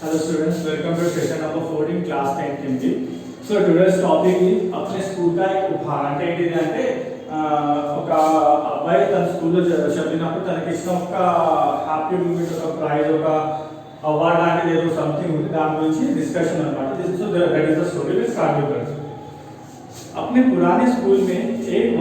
Hello students, welcome to session number 14 class 10 Hindi. So today's topic is अपने school का एक उपहार అంటే ఏంటిదంటే ఒక అబ్బాయి తన స్కూల్లో చదివినప్పుడు తనకి ఇష్టం ఒక హ్యాపీ మూమెంట్ ఒక ప్రైజ్ ఒక అవార్డ్ లాంటిది ఏదో సంథింగ్ ఉంది దాని గురించి డిస్కషన్ అన్నమాట. So that is the story will start with that. अपने पुराने स्कूल में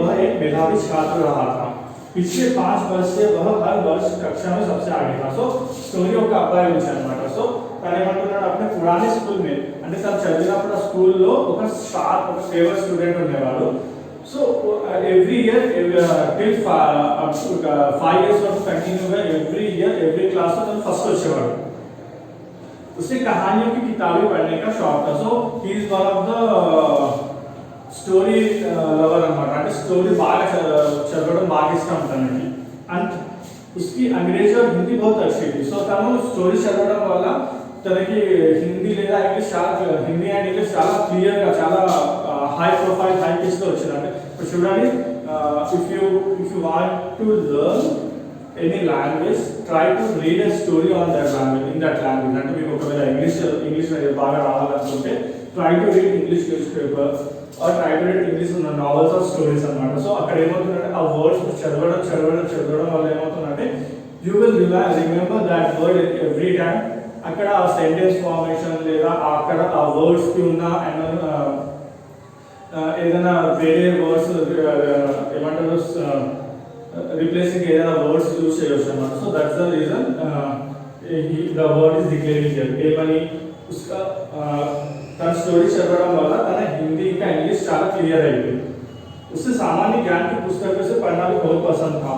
वह एक मेधावी छात्र रहा था. पिछले 5 वर्ष से वह हर वर्ष कक्षा में सबसे आगे था. सो स्टोरी ఒక అబ్బాయి గురించి అన్నమాట. సో తను ఏమంటున్నాడు अपने पुराने स्कूल में అంటే తను చదివినప్పుడు ఆ స్కూల్లో ఒక స్టార్ ఒక ఫేవరెట్ స్టూడెంట్ ఉండేవాడు. So every year till 5 years వరకు కంటిన్యూగా ఎవ్రీ ఇయర్ ఎవ్రీ క్లాస్ లో తను ఫస్ట్ వచ్చేవాడు. उसे कहानियों की किताबें पढ़ने का शौक था. So he is one of the story lover అన్నమాట. అంటే స్టోరీ బాగా చదవడం బాగా ఇష్టం తనకి. అండ్ उसकी अंग्रेजी और हिंदी बहुत अच्छी थी. సో తను స్టోరీ చదవడం వల్ల తనకి హిందీ లేదా ఇంగ్లీష్ చాలా హిందీ అండ్ ఇంగ్లీష్ చాలా క్లియర్ గా చాలా హై ప్రొఫైల్ హై పిచ్ లో వచ్చింది. అంటే ఇప్పుడు చూడండి, if you want to learn any language try to read a story on that language in that language. అంటే మీకు ఒకవేళ ఇంగ్లీష్ బాగా రావాలనుకుంటే try to read English newspaper or try to read English novels or stories అన్నమాట. So అక్కడ ఏమవుతుందంటే ఆ words చదవడం వల్ల ఏమవుతుందంటే you will remember that word every time. అక్కడ ఆ సెంటెన్స్ ఫార్మేషన్ లేదా అక్కడ ఆ వర్డ్స్ కి ఉన్న ఏదైనా వేరే వర్డ్స్ ఏమంటారు రిప్లేసింగ్ ఏదైనా వర్డ్స్ యూజ్ చేయవచ్చు అన్నమాట. So that's the reason the word is declaring here. ఏమని उसका तन स्टोरी चलवడం వల్ల తన हिंदी का इंग्लिश చాలా क्लियर है. उससे सामान्य ज्ञान की पुस्तकों से पढ़ना भी बहुत पसंद था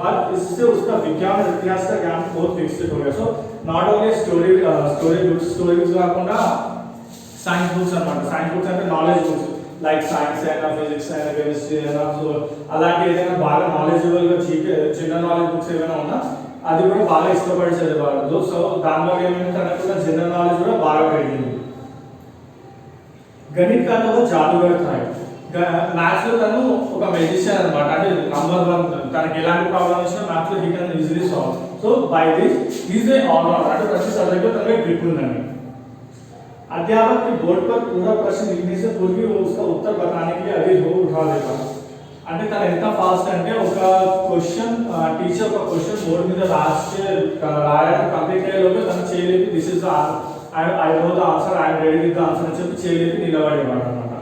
और इससे उसका विज्ञान और इतिहास का ज्ञान बहुत विकसित हो गया. So not only story books కాకుండా సైన్స్ బుక్స్ అన్నమాట. సైన్స్ బుక్స్ అంటే నాలెడ్జ్ బుక్స్ లైక్ సైన్స్ అయినా ఫిజిక్స్ అయినా కెమిస్ట్రీ అయినా సో అలాంటి ఏదైనా బాగా నాలెడ్జబుల్ గా చిన్న నాలెడ్జ్ బుక్స్ ఏమైనా ఉన్నా అది కూడా బాగా ఇష్టపడి చదివేవాడు. సో దానివల్ల ఏమైనా తనకు జనరల్ నాలెడ్జ్ కూడా బాగా పెరిగింది. गणित का तो वो जादूगर था. मैथ्स లో తను ఒక మెజిషియన్ అన్నమాట. అంటే నంబర్ 1 తనకి ఎలాంటి ప్రాబ్లం వచ్చినా మ్యాథ్స్ లో he can easily solve. So by this he is a all rounder. అంటే ప్రతి సబ్జెక్ట్ లో తనకి గ్రిప్ ఉందండి. अध्यापक के बोर्ड पर पूरा प्रश्न लिखने से पूर्व वो उसका उत्तर बताने के लिए अभी हो उठा देता. అంటే తను ఎంత ఫాస్ట్ అంటే ఒక క్వశ్చన్ టీచర్ ఒక క్వశ్చన్ బోర్డు మీద రాయడం కంప్లీట్ అయ్యేలోపు తను చేయలేదు this is I know the answer, I am ready with the answer అని చెప్పి చేయలేదు నిలబడేవాడు అన్నమాట.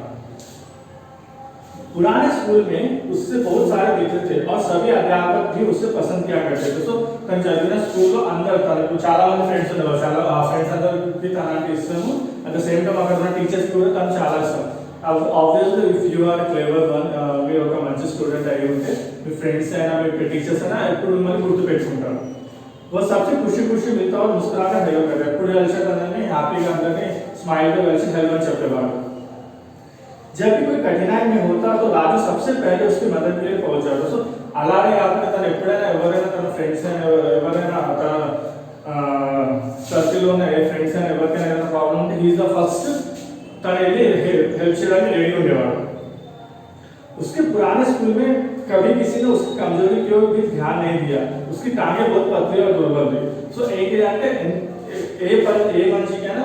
पुराने स्कूल में उससे बहुत सारे मित्र थे और सभी अध्यापक भी उससे पसंद किया करते थे. సో తను చదివిన స్కూల్లో అందరూ తనకు చాలా మంది ఫ్రెండ్స్ ఉండేవారు. చాలా ఫ్రెండ్స్ అందరికి తనకి ఇష్టము. అట్ ద సేమ్ టైం అక్కడ ఉన్న టీచర్స్ కూడా తను చాలా ఇష్టం. Obviously if you are clever one మీరు ఒక మంచి స్టూడెంట్ అయి ఉంటే మీ ఫ్రెండ్స్ అయినా మీ టీచర్స్ అయినా ఎప్పుడు మిమ్మల్ని గుర్తు పెట్టుకుంటారు. वो सबसे खुशी मिलता और मुस्कुराकर हेलो करता. ఎప్పుడు కలిసేటందని హ్యాపీగా అందరినీ స్మైల్ తో కలిసి హెల్ప్ అని చెప్పేవాడు. जब भी कोई कठिनाई में होता तो राजू सबसे पहले उसकी मदद के लिए पहुंच जाता. సో అలానే కాకుండా తను ఎప్పుడైనా ఎవరైనా తన ఫ్రెండ్స్ అయినా ఎవరైనా తన సర్కిల్ లో ఉన్న ఫ్రెండ్స్ అయినా ఎవరికైనా ఏదైనా ప్రాబ్లం ఉంటే హీ ఇస్ ద ఫస్ట్ తను వెళ్ళి హెల్ప్ చేయడానికి రెడీ ఉండేవాడు. उसके पुराने स्कूल में कभी किसी ने उसकी कमजोरी की ओर भी ध्यान नहीं दिया. उसकी टांगे बहुत पतली और दुर्बल थी. सो एक అంటే ఏ మనిషికి అయినా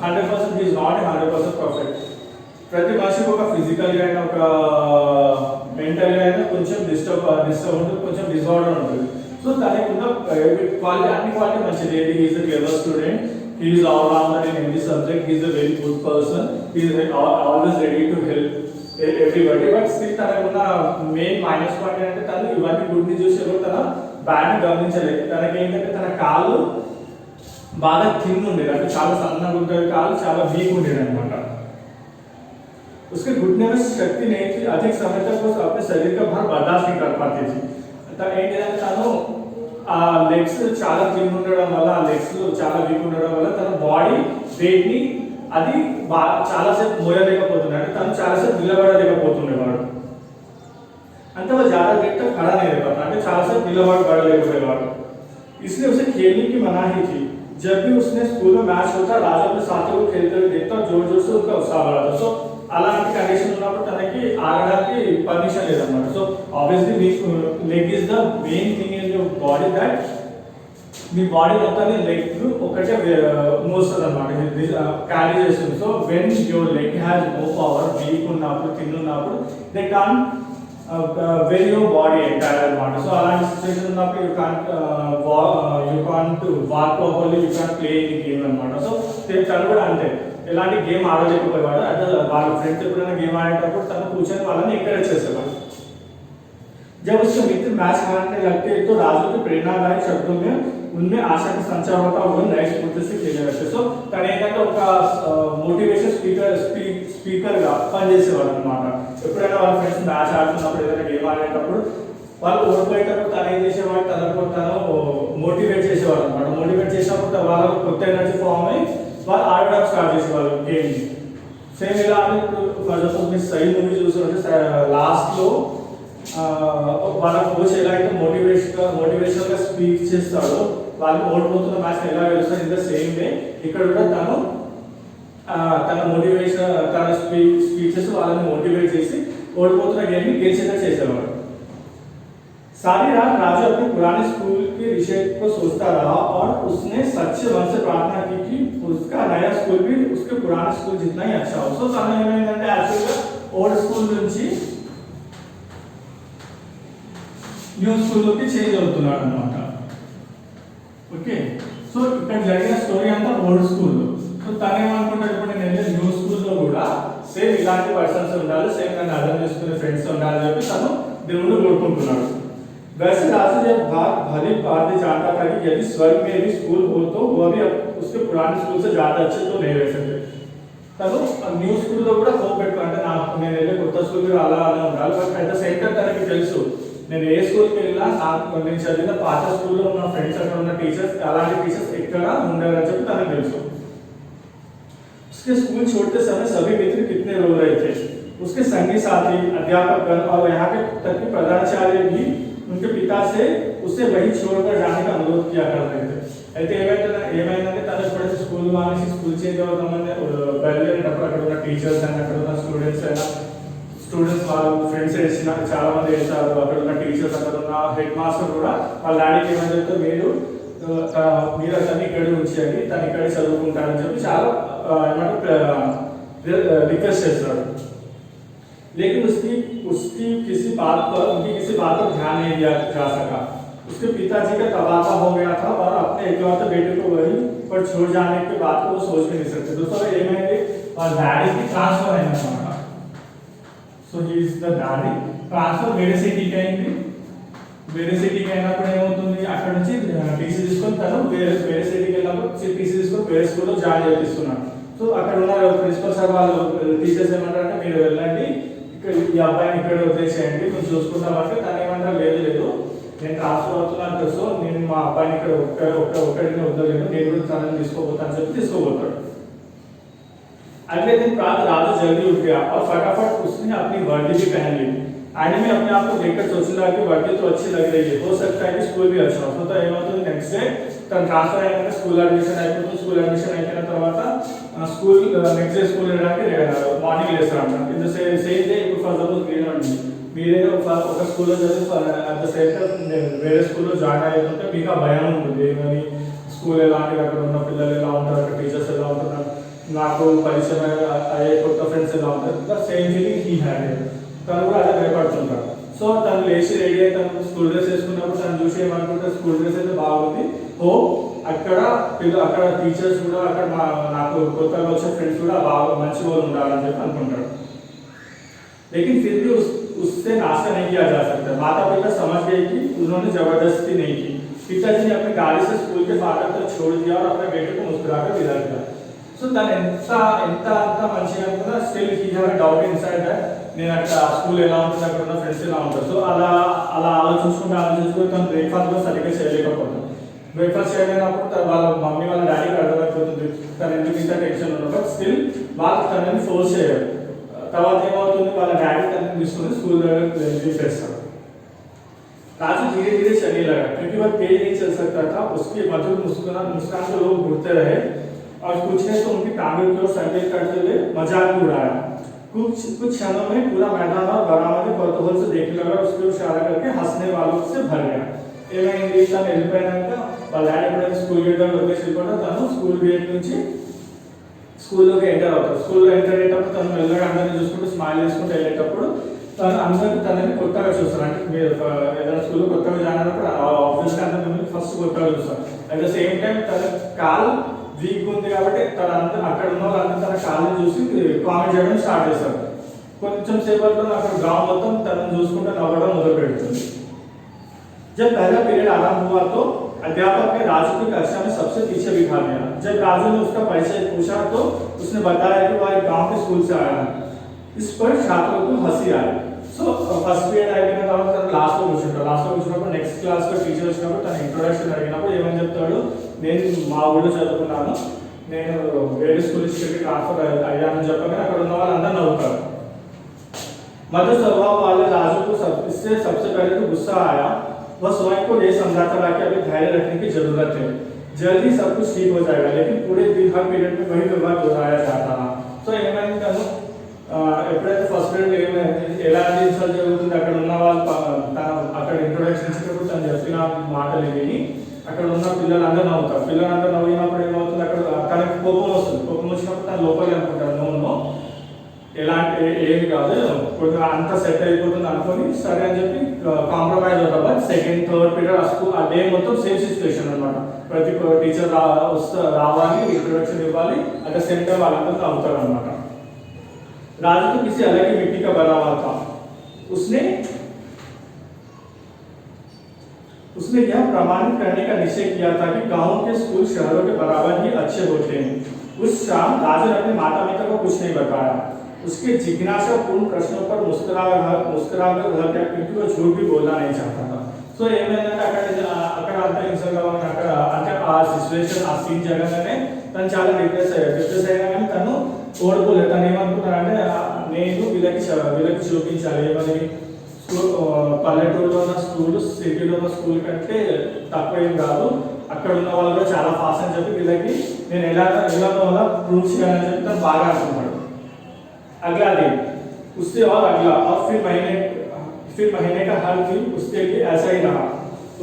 100% ఈజ్ నాట్ 100% పర్ఫెక్ట్. ప్రతి మనిషికి ఒక ఫిజికల్ గా అయినా ఒక మెంటల్ గా అయినా కొంచెం డిస్టర్బ్ ఉంటుంది, కొంచెం డిజార్డర్ ఉంటుంది. సో తనకి ఉన్న క్వాలిటీ అన్ని క్వాలిటీ మంచిది. He is a clever student, he is all rounder in every subject, he is a very good person, he is always ready to help everybody. But still తనకున్న main minus point అంటే తను ఇవన్నీ good ని చూసి ఎవరు తన bad ని గమనించలేదు. తనకి ఏంటంటే తన కాళ్ళు బాగా థిన్ ఉండేది. అంటే చాలా సన్నగా ఉండేది, కాళ్ళు చాలా వీక్ ఉండేది అనమాట. उसके घुटने में शक्ति नहीं थी, अधिक समय तक वो अपने शरीर का भार बर्दाश्त नहीं कर पाती थी. ఏంటంటే తను ఆ లెగ్స్ చాలా థిన్ ఉండడం వల్ల ఆ లెగ్స్ చాలా వీక్ ఉండడం వల్ల తన బాడీ వెయిట్ ని అది చాలాసేపు మోయలేకపోతున్నాడు. అంటే తను చాలాసేపు నిలబడలేకపోతుండేవాడు. అంటే वो ज्यादा देर तक खड़ा नहीं रह पाता. అంటే చాలాసేపు నిలబడలేకపోయేవాడు. इसलिए उसे खेलने की मनाही थी. जब भी उसने स्कूल में मैच होता राजा अपने साथियों को खेलते हुए देखता जोर जोर से उनका उत्साह बढ़ाता. సో అలాంటి కండిషన్ ఉన్నప్పుడు తనకి ఆగడానికి పర్మిషన్ లేదన్నమాట. So obviously leg is the main thing in your body that మీ బాడీ మొత్తాన్ని లెగ్ ఒకటే మోస్తుంది అనమాట, క్యారీ చేస్తుంది. So when your leg has no power, weak ఉన్నప్పుడు తిన్నున్నప్పుడు they can when your body entire అనమాట. సో అలాంటి సిచ్యువేషన్ ఉన్నప్పుడు you can't walk properly, you can't play in game అనమాట. సో తను కూడా అంతే, ఎలాంటి గేమ్ ఆడలేకపోయేవాడు. అంటే వాళ్ళ ఫ్రెండ్స్ ఎప్పుడైనా గేమ్ ఆడేటప్పుడు తను కూర్చొని వాళ్ళని ఎంకరేజ్ చేసేవాడు. जब उसके मित्र मैच हारने लगते तो राजू के प्रेरणादायक शब्दों में उनमें आशा का संचार होता और वो नए स्फूर्ति से खेलने लगते. సో తను ఏంటంటే ఒక మోటివేషన్ స్పీకర్ గా పనిచేసేవాడు అనమాట. ఎప్పుడైనా వాళ్ళ ఫ్రెండ్స్ మ్యాచ్ ఆడుతున్నప్పుడు, ఏదైనా గేమ్ ఆడేటప్పుడు వాళ్ళు ఓడిపోయేటప్పుడు తను ఏం చేసేవాడు, తను మోటివేట్ చేసేవాడు అనమాట. మోటివేట్ చేసినప్పుడు వాళ్ళకు కొత్త ఎనర్జీ ఫామ్ అయ్యి వాళ్ళు ఆడడం స్టార్ట్ చేసేవాళ్ళు గేమ్. సేమ్ ఇలా ఫర్ సపోజ్ మీరు సై మూవీ చూస్తుంటే లాస్ట్ లో వాళ్ళ కోచ్ ఎలా అయితే మోటివేషనల్ గా స్పీచ్ చేస్తాడో, వాళ్ళు ఓడిపోతున్న మ్యాచ్ ఎలా గెలుస్తారు, ఇన్ ద సేమ్ వే ఇక్కడ కూడా తన మోటివేషన్, తన స్పీచెస్ వాళ్ళని మోటివేట్ చేసి ఓడిపోతున్న గేమ్ ని గెలిచేలా చేసేవాడు. सारी रात राजू अपने पुराने स्कूल के विषय को सोचता रहा और उसने सच्चे मन से प्रार्थना की कि उसका नया स्कूल भी उसके पुराने स्कूल जितना ही अच्छा हो. సో తను ఏమైందంటే యాక్చువల్గా ఓల్డ్ స్కూల్ నుంచి న్యూ స్కూల్లోకి చేంజ్ అవుతున్నాడు అనమాట. ఓకే, సో ఇక్కడ జరిగిన స్టోరీ అంతా ఓల్డ్ స్కూల్లో. సో తను ఏమనుకుంటాడు, ఇప్పుడు నేను వెళ్ళే న్యూ స్కూల్లో కూడా సేమ్ ఇలాంటి పర్సన్స్ ఉండాలి, సేమ్ నన్ను అర్థం చేసుకునే ఫ్రెండ్స్ ఉండాలని చెప్పి తను దేవుడు కోరుకుంటున్నాడు. वैसे राजू जब भली बात जानता था कि यदि स्वर्ग में भी स्कूल हो तो वह भी उसके पुराने स्कूल से ज्यादा अच्छे तो नहीं रह सकते. తను న్యూ స్కూల్లో కూడా హోప్ పెట్టుకుంటే నాకు నేను వెళ్ళే కొత్త స్కూల్ అలా ఉండాలి. But at the same time తనకి తెలుసు నేను ఏ స్కూల్కి వెళ్ళినా నాకు నేను చదివిన పాత స్కూల్లో ఉన్న ఫ్రెండ్స్, అక్కడ ఉన్న టీచర్స్, అలాంటి టీచర్స్ ఎక్కడ ఉండరని చెప్పి తనకు తెలుసు. उसके स्कूल छोड़ते समय सभी मित्र कितने रो रहे थे. उसके संगी साथी, अध्यापकगण और यहाँ के तक की प्रधानाचार्य भी उनके पिता से उसे वही छोड़कर जाने का अनुरोध किया कर रहे थे. అయితే ఏమైందంటే తను ఎప్పుడైతే స్కూల్ మానేసి స్కూల్ చేంజ్ అవుతామని బయలుదేరేటప్పుడు అక్కడ ఉన్న టీచర్స్ అండ్ అక్కడ ఉన్న స్టూడెంట్స్ వాళ్ళు ఫ్రెండ్స్ వేసిన చాలా మంది వేసారు. అక్కడ ఉన్న టీచర్స్, అక్కడ ఉన్న హెడ్ మాస్టర్ కూడా వాళ్ళ డాడీకి ఏమని చెప్తే మీరు అతన్ని ఇక్కడ ఉంచేయండి, తను ఇక్కడే చదువుకుంటారని చెప్పి చాలా రిక్వెస్ట్ చేస్తాడు. लेकिन उसकी किसी बात पर ध्यान नहीं दिया जा सका. उसके पिताजी का तबादला हो गया था और अपने इकलौते बेटे को वहीं पर छोड़ जाने के बाद को वो सोच भी नहीं सकते. दोस्तों ఏమైంది, వాళ్ళ డాడీకి ట్రాన్స్ఫర్ అయిందన్నమాట. So he is the daddy. Transfer వేరే సిటీకి అయింది. వేరే సిటీకి అయినప్పుడు ఏమవుతుంది, అక్కడ నుంచి టీసీ తీసుకొని తను వేరే సిటీకి వెళ్ళినప్పుడు టీసీ తీసుకొని వేరే స్కూల్లో జాయిన్ చేపిస్తున్నాడు. సో అక్కడ ఉన్న ప్రిన్సిపల్ సార్ వాళ్ళు టీచర్స్ ఏమంటారంటే మీరు వెళ్ళండి, ఈ అబ్బాయిని ఇక్కడ వదిలేసేయండి, మేము చూసుకుంటామంటే తను ఏమంటారు, లేదు నేను ట్రాన్స్ఫర్ అవుతున్నాను కదా, సో నేను మా అబ్బాయిని ఇక్కడ ఒక్కడిని వదలలేను, నేను కూడా తనని తీసుకోబోతాను అని చెప్పి తీసుకోబోతాడు. अगले दिन प्रातः राजू जल्दी उठ गया और फटाफट उसने अपनी वर्दी भी पहन ली. आईने में अपने आप को देखकर सोचने लगा कि वर्दी तो अच्छी लग रही है, हो सकता है कि स्कूल भी अच्छा हो. तो ఏమవుతుంది, నెక్స్ట్ డే తన ట్రాన్స్ఫర్ అయినాక స్కూల్ అడ్మిషన్ అయిపోతుంది. స్కూల్ అడ్మిషన్ అయిపోయిన తర్వాత స్కూల్ నెక్స్ట్ డే స్కూల్ వెళ్ళడానికి మార్నింగ్ లేస్తాడు. ఇన్ ద సేమ్ డే ఇప్పుడు ఫర్ సపోజ్ మీరే ఒక స్కూల్లో చదివి అట్ ద సేమ్ టైం వేరే స్కూల్లో జాయిన్ అయ్యేదంటే మీకు ఆ భయం ఉంటుంది, ఏమని స్కూల్ ఎలాంటివి, అక్కడ ఉన్న పిల్లలు ఎలా ఉంటారు, అక్కడ టీచర్స్ ఎలా ఉంటున్నారు, నాకు పరిచయం అయ్యే కొత్త ఫ్రెండ్స్ ఎలా ఉంటారు. The same feeling he had. తను కూడా అదే భయపడుతుంటాడు. సో తను లేచి రెడీ అయ్యి తను స్కూల్ డ్రెస్ వేసుకున్నప్పుడు తను చూసి ఏమనుకుంటే స్కూల్ డ్రెస్ అయితే బాగుంది, అక్కడ టీచర్స్ కూడా అక్కడ నాకు కొత్తగా వచ్చే ఫ్రెండ్స్ కూడా బాగా మంచి వాళ్ళు ఉండాలని చెప్పి అనుకుంటాడు. लेकिन फिर भी उससे नाश्ता नहीं किया जा सकता. माता पिता समझ गए कि उन्होंने जबरदस्ती नहीं की. पिताजी ने अपने गाड़ी से स्कूल के फाटक तक छोड़ दिया और अपने बेटे को मुस्कुराकर विदा किया. సో తను ఎంత మంచిగా అనుకున్నా still he have a doubt inside that నేను అక్కడ స్కూల్ ఎలా ఉంటుంది, అక్కడ ఉన్న ఫ్రెండ్స్ ఎలా ఉంటారు. సో అలా ఆలోచించుకుంటూ తను బ్రేక్ఫాస్ట్ కూడా సరిగ్గా చేయలేకపోతాడు. బ్రేక్ఫాస్ట్ చేయలేనప్పుడు వాళ్ళ మమ్మీ వాళ్ళ డాడీకి అర్థమైపోతుంది తను ఎందుకు ఇంత టెన్షన్ ఉన్నా. బట్ స్టిల్ వాళ్ళు తనని ఫోర్స్ చేయరు. తర్వాత ఏమవుతుంది, వాళ్ళ డాడీ తనని తీసుకుని స్కూల్ దగ్గర చేస్తాడు. राजू धीरे धीरे चलने लगा क्योंकि वह तेज नहीं चल सकता था. उसकी मधुर मुस्कान को लोग घूरते रहे और कुछ ने तो उनकी टांगों की ओर संकेत करते हुए मजाक भी उड़ाया. कुछ क्षणों में पूरा मैदान और बरामदे कौतूहल से देखने लगा, उसकी ओर इशारा करके हंसने वालों से भर गया. ఏమైంది, తను వెళ్ళిపోయినాక వాళ్ళ డాడీ ఎప్పుడైతే స్కూల్ గేట్ దగ్గర వదిలేసి వెళ్ళిపోయినా తను స్కూల్ గేట్ నుంచి స్కూల్లోకి ఎంటర్ అవుతారు. స్కూల్లో ఎంటర్ అయ్యేటప్పుడు తను మెల్లగా అందరినీ చూసుకుంటూ స్మైల్ చేసుకుంటూ వెళ్ళేటప్పుడు తను అందరికీ తనని కొత్తగా చూస్తారు. అంటే మీరు ఏదైనా స్కూల్లో కొత్తగా జాయిన్ అయినప్పుడు ఆబ్వియస్గా అందరూ ఫస్ట్ కొత్తగా చూస్తారు. అట్ ద సేమ్ టైం తన కాల్ వీక్ ఉంది కాబట్టి తన అక్కడ ఉన్న వాళ్ళందరూ తన కాళ్ళని చూసి కామెంట్ చేయడం స్టార్ట్ చేస్తారు. కొంచెం సేపట్లో అక్కడ గ్రౌండ్ మొత్తం తనని చూసుకుంటూ నవ్వడం మొదలు పెడుతుంది. जब पहला पीरियड आरंभ हुआ तो अध्यापक ने राजू की कक्षा में सबसे पीछे बिठा दिया। जब राजू ने उसका परिचय पूछा तो उसने बताया कि वह एक गांव के स्कूल से आया है। इस पर छात्रों को हंसी आई। సో ఫస్ట్ పీరియడ్ అయిపోయిన తర్వాత తను లాస్ట్లో కూర్చున్నప్పుడు నెక్స్ట్ క్లాస్లో టీచర్ వచ్చినప్పుడు తన ఇంట్రొడక్షన్ అడిగినప్పుడు ఏమని చెప్తాడు, నేను మా ఊళ్ళో చదువుకున్నాను, నేను వేరే స్కూల్ నుంచి ఇక్కడికి ట్రాన్స్ఫర్ అయ్యానని చెప్పగానే అక్కడ ఉన్న వాళ్ళందరూ నవ్వుతారు. मधु स्वभाव वाले राजू को इससे सबसे पहले तो गुस्सा आया। वह स्वयं को ये समझाता रहा कि अभी धैर्य रखने की जरूरत है, जल्दी सब कुछ ठीक हो जाएगा, लेकिन पूरे दिन हर पीरियड में वही व्यवहार दोहराया जाता रहा। సో ఏమైంది, తను ఎప్పుడైతే ఫస్ట్ పీరియడ్ ఎలాంటి ఇన్సల్ట్ జరుగుతుంది అక్కడ ఉన్న వాళ్ళు తన అక్కడ ఇంట్రొడక్షన్ ఇచ్చినప్పుడు తను చెప్పిన మాటలు విని అక్కడ ఉన్న పిల్లలందరూ నవ్వుతారు. పిల్లలందరూ నవ్వినప్పుడు ఏమవుతుంది, అక్కడ తనకి కోపం వస్తుంది. కోపం వచ్చినప్పుడు తను లోపలి అనుకుంటారు, నో ఎలాంటి ఏమి కాదు, కొంచెం అంత సెట్ అయిపోతుంది అనుకొని సరే అని చెప్పి కాంప్రమైజ్ అవుతారు. బట్ సెకండ్ థర్డ్ పీరియడ్ ఆ డే మొత్తం సేమ్ సిచ్యువేషన్ అనమాట. ప్రతి టీచర్ రావాలి, ఇంట్రొడక్షన్ ఇవ్వాలి, అట్ ద సేమ్ టైం వాళ్ళందరూ నవ్వుతారు అనమాట. राजू तो किसी अलग ही मिट्टी का बना हुआ था। उसने यह प्रमाणित करने का निश्चय किया था कि गांव के स्कूल शहरों के बराबर ही अच्छे होते हैं। उस शाम राजू ने अपने माता पिता को कुछ नहीं बताया। उसके जिज्ञासापूर्ण प्रश्नों पर मुस्कुराकर रह गया, क्योंकि वो झूठ भी बोलना नहीं चाहता था. సో ఏమైందంటే అక్కడ అంతా ఇన్సల్ట్ అవ్వడం, అక్కడ అంటే ఆ సిచ్యువేషన్ ఆ సీన్ జరగగానే తను చాలా డిప్రెస్ అయినా కానీ తను ఓడిపోలేదు. తను ఏమనుకున్నాడంటే నేను వీళ్ళకి చూపించాలి ఏమని, పల్లెటూరులో ఉన్న స్కూల్ సిటీలో ఉన్న స్కూల్ కంటే తక్కువ ఏం కాదు, అక్కడ ఉన్న వాళ్ళు కూడా చాలా ఫాస్ట్ అని చెప్పి వీళ్ళకి నేను ఎలా వల్ల ప్రూవ్ చేయాలని చెప్పి తను బాగా అనుకున్నాడు. अगला दिन उससे और अगला और फिर महीने का हर दिन उसके लिए ऐसा ही रहा।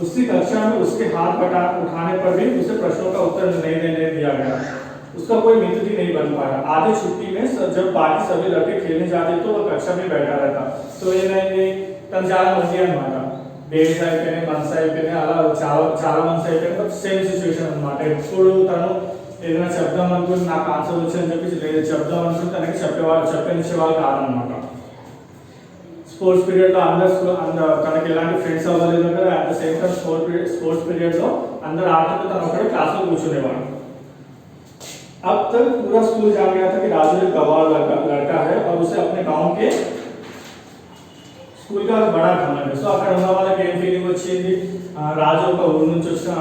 उसी कक्षा में उसके हाथ उठाने पर भी उसे प्रश्नों का उत्तर नहीं देने दिया गया। उसका कोई मित्र भी नहीं बन पाया। आधे छुट्टी में जब बाकी सभी लड़के खेलने जाते तो वह कक्षा में बैठा रहता. సో ఏమైంది, తను చాలా మంది అనమాట, డేస్ అయిపోయినాయి, మంత్స్ అయిపోయినాయి, అలా చాలా మంత్స్ అయిపోయినాయి. సేమ్ సిచ్యువేషన్ అనమాట. ఎప్పుడు తను ఏదైనా చెప్దాం అనుకుని నాకు ఆన్సర్ వచ్చని చెప్పి లేదు చెప్దాం అనుకుని తనకి చెప్పనిచ్చేవాళ్ళు కాదనమాట. స్పోర్ట్స్ పీరియడ్లో తనకి ఎలాంటి ఫ్రెండ్స్ అవ్వలేదు కదా. At the same time sports పీరియడ్లో అందరు ఆడుతుంటే తను ఒకటే క్లాస్లో కూర్చునేవాడు. अब तक पूरा स्कूल जान गया था कि राजू एक गवार लड़का है और उसे अपने गांव के స్కూల్ కా బడా కన్నట్టు. సో అక్కడ ఉన్న వాళ్ళకి ఏం ఫీలింగ్ వచ్చింది, రాజు ఒక ఊరు నుంచి వచ్చిన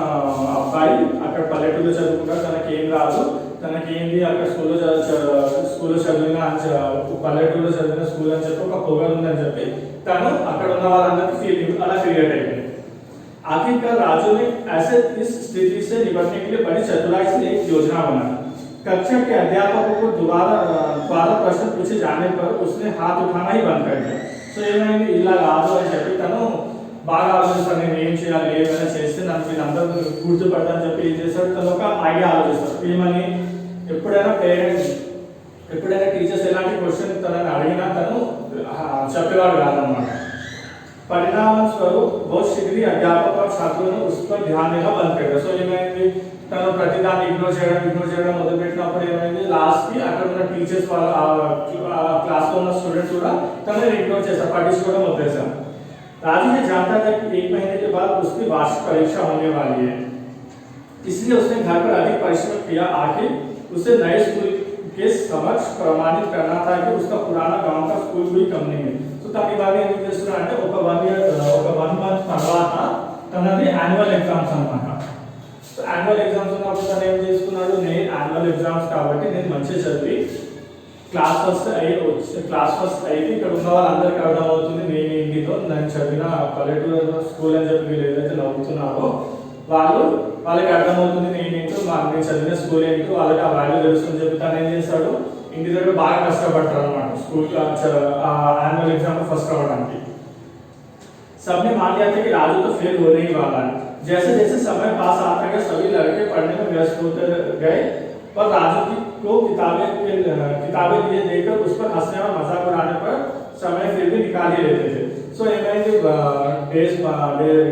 అబ్బాయి అక్కడ పల్లెటూరులో చదువుకుంటాడు, తనకి ఏం రాదు, తనకి ఏంది అక్కడ స్కూల్లో చదివిన పల్లెటూరులో చదివిన స్కూల్ అని చెప్పి ఒక పొగరు ఉందని చెప్పి తను అక్కడ ఉన్న వాళ్ళందరికీ ఫీలింగ్ అలా క్రియేట్ అయిపోయింది. आखिरकार राजू ने ऐसे इस स्थिति से निपटने के लिए बड़ी चतुराई से एक योजना बनाई. कक्षा के अध्यापकों को दोबारा प्रश्न पूछे जाने पर उसने हाथ उठाना ही बंद कर दिया. సో ఏమైంది, ఇలా కాదు అని చెప్పి తను బాగా ఆలోచిస్తాను, నేను ఏం చేయాలి, ఏమైనా చేస్తే నాకు వీళ్ళందరూ గుర్తుపడతాను చెప్పి ఏం చేస్తాడు, తను ఒక ఐడియా ఆలోచిస్తాడు. ఏమని, ఎప్పుడైనా టీచర్స్ ఎలాంటి క్వశ్చన్ తనని అడిగినా తను చెప్పేవాడు కాదన్నమాట. परिणाम स्वरूप बहुत शीघ्र अध्यापक और छात्रों ने उस पर ध्यान देना बंद कर दिया. సో ఏమైంది, తను ప్రతిదాన్ని ఇగ్నోర్ చేయడం మొదలుపెట్టినప్పుడు ఏమైంది, లాస్ట్కి అక్కడ ఉన్న టీచర్స్ క్లాస్లో ఉన్న స్టూడెంట్స్ కూడా తనని ఇగ్నోర్ చేశారు, పట్టించుకోవడం వదిలేశారు. राजू ने जानता था कि 1 महीने के बाद उसकी वार्षिक परीक्षा होने वाली है, इसलिए उसने घर पर अधिक परिश्रम किया. आखिर उसे नए स्कूल के समक्ष प्रमाणित करना था कि उसका पुराना गांव का स्कूल भी कम नहीं है. సో తను ఇవన్నీ ఎందుకు చేస్తున్నా అంటే ఒక 1 మంత్ తర్వాత తనది యాన్యువల్ ఎగ్జామ్స్ అనమాట. సో యాన్యువల్ ఎగ్జామ్స్ ఉన్నప్పుడు తను ఏం చేసుకున్నాడు, నేను యాన్యువల్ ఎగ్జామ్స్ కాబట్టి నేను మంచిగా చదివి క్లాస్ ఫస్ట్ అయితే ఇక్కడ ఉన్న వాళ్ళందరికీ అర్థమవుతుంది నేను ఏంటిదో, నేను చదివిన పల్లెటూరు స్కూల్ అని చెప్పి వీళ్ళు ఏదైతే నవ్వుతున్నారో వాళ్ళకి అర్థమవుతుంది నేనేంటో, నేను చదివిన స్కూల్ ఏంటో, వాళ్ళకి ఆ వాల్యూ తెలుస్తుందని చెప్పి తను ఏం చేస్తాడు, ఇంటి దగ్గర బాగా కష్టపడతారు అనమాట స్కూల్ యాన్యువల్ ఎగ్జామ్ ఫస్ట్ రావడానికి. सबने मान लिया था कि राजू तो फेल होने ही वाला है। जैसे जैसे समय पास आता गया सभी लड़के पढ़ने में व्यस्त होते गए, पर राजू को किताबें दिए देकर उस पर हंसने और मजाक उड़ाने पर समय फिर भी निकाल ही लेते थे। So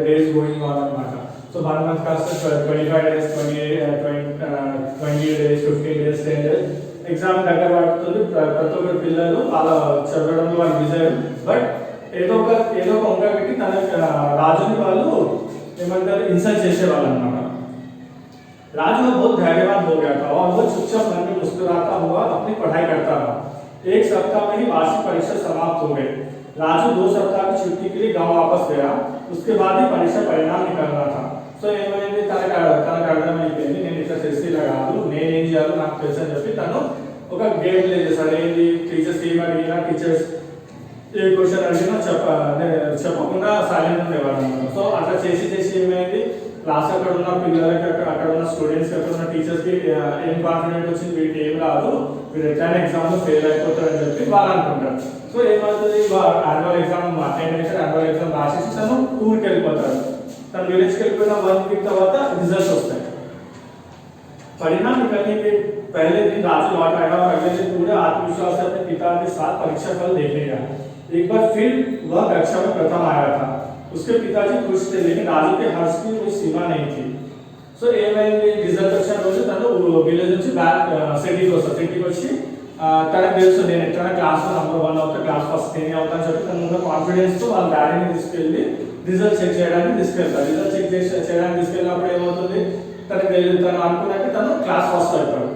days going on అనమాట. So 1 month కాస్త 25 days, 20 days, 15 days, 10 days exam దగ్గర పడుతుంది. ప్రతి ఒక్కరి పిల్లలు అలా చదవడంలో వాళ్ళు బిజీ అయ్యారు. బట్ ఏదో ఒక వంక పెట్టి తన రాజుని వాళ్ళు ఏమంటారు ఇన్సల్ట్ చేసేవాళ్ళు అనమాట. राजू बहुत धैर्यवान हो गया था और वो चुपचाप मन में मुस्कुराता हुआ अपनी पढ़ाई करता रहा। एक सप्ताह में ही वार्षिक परीक्षा समाप्त हो गई। राजू 2 सप्ताह की छुट्टी के लिए गांव वापस गया। उसके बाद ही परीक्षा परिणाम निकलना था। సో ఏమైంది, తనకు అర్థమైపోయింది నేను ఇట్లా చేసి కాదు, నేనేం చేయాలో నాకు తెలుసు అని చెప్పి తను ఒక గేమ్ ప్లే చేశాడు. ఏంటి, టీచర్స్ ఏం అడిగినా, టీచర్స్ ఏ క్వశ్చన్ అడిగినా చెప్పకుండా సైలెంట్ ఉండేవాడు అనమాట. సో అట్లా చేసి ఏమైంది, క్లాస్ అక్కడ ఉన్న పిల్లలకి అక్కడ ఉన్న స్టూడెంట్స్కి అక్కడ ఉన్న టీచర్స్కి ఏం కాన్ఫిడెంట్ వచ్చింది, వీటికి ఏం రాదు, వీరు ఎట్లయినా ఎగ్జామ్లో ఫెయిల్ అయిపోతారని చెప్పి వాళ్ళు అనుకుంటారు. సో ఏమవుతుంది, యాన్యువల్ ఎగ్జామ్ అటెండ్ చేశారు, యాన్యువల్ ఎగ్జామ్ రాసేసి తను ఊరికి వెళ్ళిపోతాడు. తను విలేజ్కి వెళ్ళిపోయిన 1 వీక్ తర్వాత रिजल्ट्स వస్తాయి. परिणाम निकलने के पहले दिन राजू लौट आया और अगले दिन पूरे आत्मविश्वास से अपने पिता के साथ परीक्षा फल देखने गया। एक बार फिर वह कक्षा में प्रथम आया था। उसके पिताजी खुश थे, लेकिन राजू के हर्ष की कोई सीमा नहीं थी. సో ఏమైంది, రిజల్ట్ వచ్చిన రోజు తను విలేజ్ నుంచి బ్యాక్ సిటీకి వచ్చి తనకు తెలుసు నేను ఎట్లా క్లాస్లో నంబర్ 1 అవుతా, క్లాస్ ఫస్ట్ నేనే అవుతా అని చెప్పి తను ఉన్న కాన్ఫిడెన్స్తో వాళ్ళ డాడీని తీసుకెళ్ళి రిజల్ట్ చెక్ చేయడానికి తీసుకెళ్తారు. రిజల్ట్ చెక్ చేయడానికి తీసుకెళ్ళినప్పుడు ఏమవుతుంది, తను అనుకున్నట్టు తను క్లాస్ ఫస్ట్ అవుతాడు.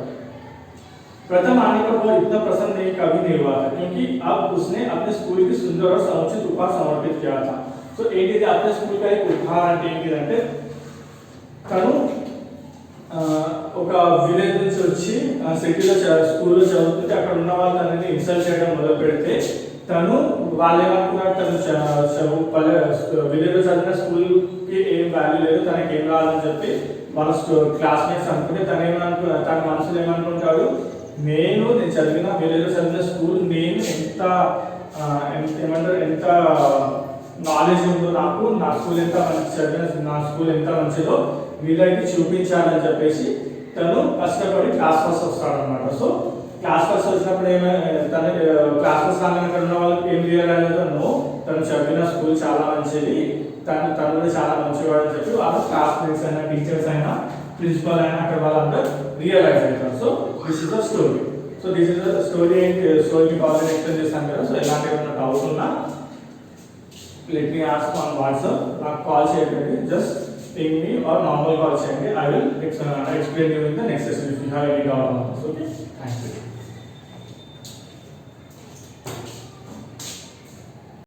प्रथम आने पर वह इतना प्रसन्न नहीं कभी नहीं हुआ था, क्योंकि अब उसने अपने स्कूल की सुंदर और समुचित उपहार समर्पित किया था. సో ఏంటిది, अपने स्कूल का एक उपहार అంటే ఏంటిదంటే తను ఒక విలేజ్ నుంచి వచ్చి సిటీలో స్కూల్లో చదువుతుంటే అక్కడ ఉన్న వాళ్ళు తనని ఇన్సల్ట్ చేయడం మొదలు పెడితే తను వాళ్ళు ఏమనుకున్నారు, తను విలేజ్లో చదివిన స్కూల్కి ఏం వాల్యూ లేదు, తనకి ఏం రాదని చెప్పి వాళ్ళ క్లాస్మేట్స్ అనుకుంటే తన మనసులో ఏమనుకుంటాడు, నేను చదివిన విలేజ్లో చదివిన స్కూల్ నేను ఎంత నాలెడ్జ్ ఉందో నాకు, నా స్కూల్ ఎంత నా స్కూల్ ఎంత మంచిదో వీళ్ళకి చూపించాలని చెప్పేసి తను కష్టపడి క్లాస్ ఫస్ట్ వస్తాడనమాట. సో క్లాస్ ఫస్ట్ వచ్చినప్పుడు తను క్లాస్ ఫస్ట్ రాగానే అక్కడ ఉన్న వాళ్ళకి ఏం చేయాలనేదో తను చదివిన స్కూల్ చాలా మంచిది, తను కూడా చాలా మంచివాడు అని చెప్పి వాళ్ళ క్లాస్మేట్స్ అయినా టీచర్స్ అయినా ప్రిన్సిపల్ అయినా అక్కడ వాళ్ళందరూ రియలైజ్ అవుతారు. So this is the story. So this is the story college explain చేశాను కదా. సో ఎలాంటి ఏమైనా డౌట్స్ ఉన్నా let me ask on WhatsApp, నాకు కాల్ చేయండి, just ping me or normal call చేయండి. I will explain you in the next session if you have any doubt on this. Okay, thank you.